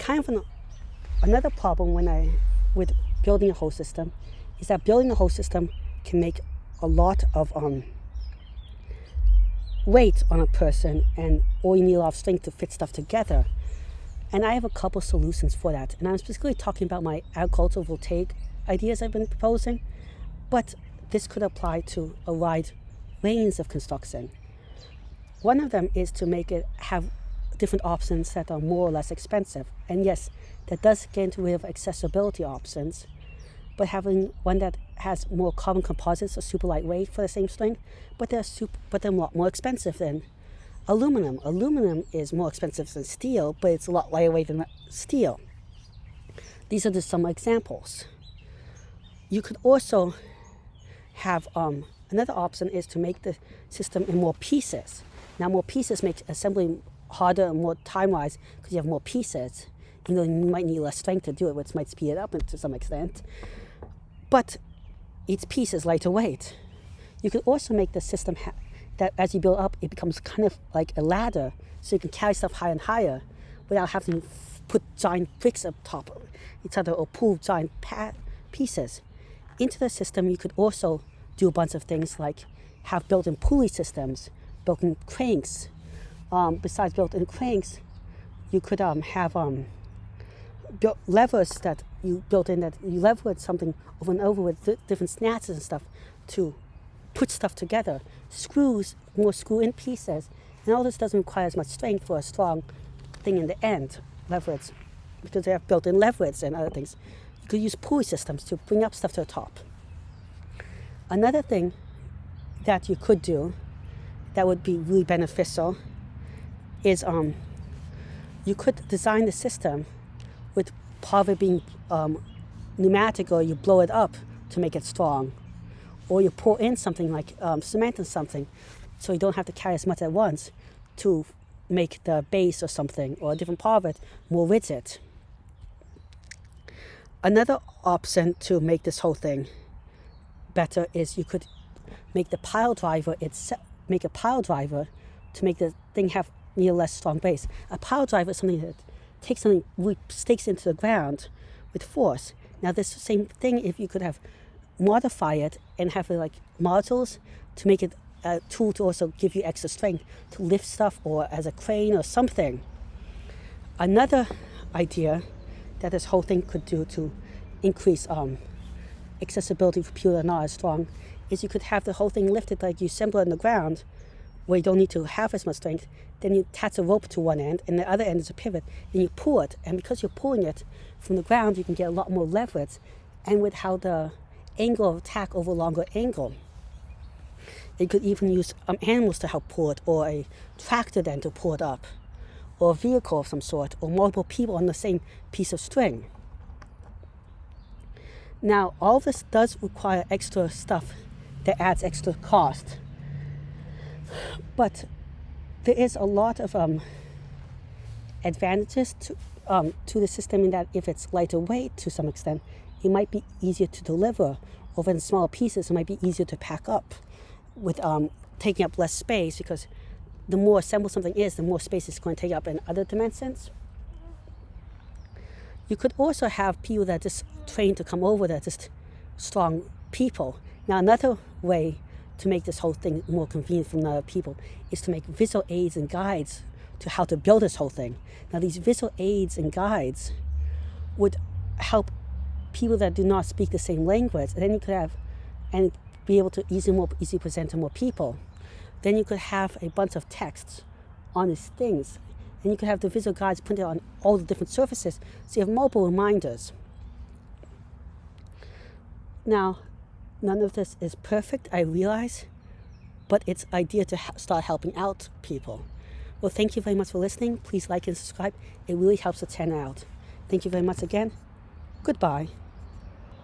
kind of another problem with building a whole system is that building a whole system can make a lot of weight on a person, or you need a lot of strength to fit stuff together. And I have a couple solutions for that. And I'm specifically talking about my agrivoltaic ideas I've been proposing, but this could apply to a wide range of construction. One of them is to make it have different options that are more or less expensive. And yes, that does get rid of accessibility options, but having one that has more carbon composites or super lightweight for the same strength, but they're a lot more expensive than aluminum. Aluminum is more expensive than steel, but it's a lot lighter than steel. These are just some examples. You could also have another option is to make the system in more pieces. Now, more pieces make assembly harder and more time-wise because you have more pieces. You know, you might need less strength to do it, which might speed it up to some extent. But each piece is lighter weight. You could also make the system that as you build up, it becomes kind of like a ladder, so you can carry stuff higher and higher without having to put giant bricks up top of each other or pull giant pieces. Into the system, you could also do a bunch of things like have built-in pulley systems, built-in cranks. Besides built-in cranks, you could have levers that you built in that you lever something over and over with different snatches and stuff to put stuff together. Screws, more screw-in pieces, and all this doesn't require as much strength for a strong thing in the end. Leverage, because they have built-in leverage and other things. You could use pulley systems to bring up stuff to the top. Another thing that you could do that would be really beneficial is you could design the system with part of it being pneumatic, or you blow it up to make it strong, or you pour in something like cement and something so you don't have to carry as much at once to make the base or something or a different part of it more rigid. Another option to make this whole thing better is you could make the pile driver make a pile driver to make the thing have less strong base. A pile driver is something that takes something, stakes into the ground with force. Now this same thing, if you could have modify it and have it like modules to make it a tool to also give you extra strength to lift stuff, or as a crane or something. Another idea that this whole thing could do to increase accessibility for people that are not as strong is you could have the whole thing lifted like you assemble it in the ground where you don't need to have as much strength. Then you attach a rope to one end and the other end is a pivot, and you pull it, and because you're pulling it from the ground you can get a lot more leverage, and with how the angle of attack over a longer angle. You could even use animals to help pull it, or a tractor then to pull it up, or a vehicle of some sort, or multiple people on the same piece of string. Now, all this does require extra stuff that adds extra cost, but there is a lot of advantages to the system in that if it's lighter weight to some extent, it might be easier to deliver, or in smaller pieces it might be easier to pack up with taking up less space, because the more assembled something is, the more space it's going to take up in other dimensions. You could also have people that are just trained to come over that are just strong people. Now, another way to make this whole thing more convenient for other people is to make visual aids and guides to how to build this whole thing. Now, these visual aids and guides would help people that do not speak the same language, and then you could have and be able to easily present to more people. Then you could have a bunch of texts on these things, and you could have the visual guides printed on all the different surfaces, so you have multiple reminders. Now, none of this is perfect, I realize, but it's an idea to start helping out people. Well, thank you very much for listening. Please like and subscribe. It really helps the channel out. Thank you very much again. Goodbye.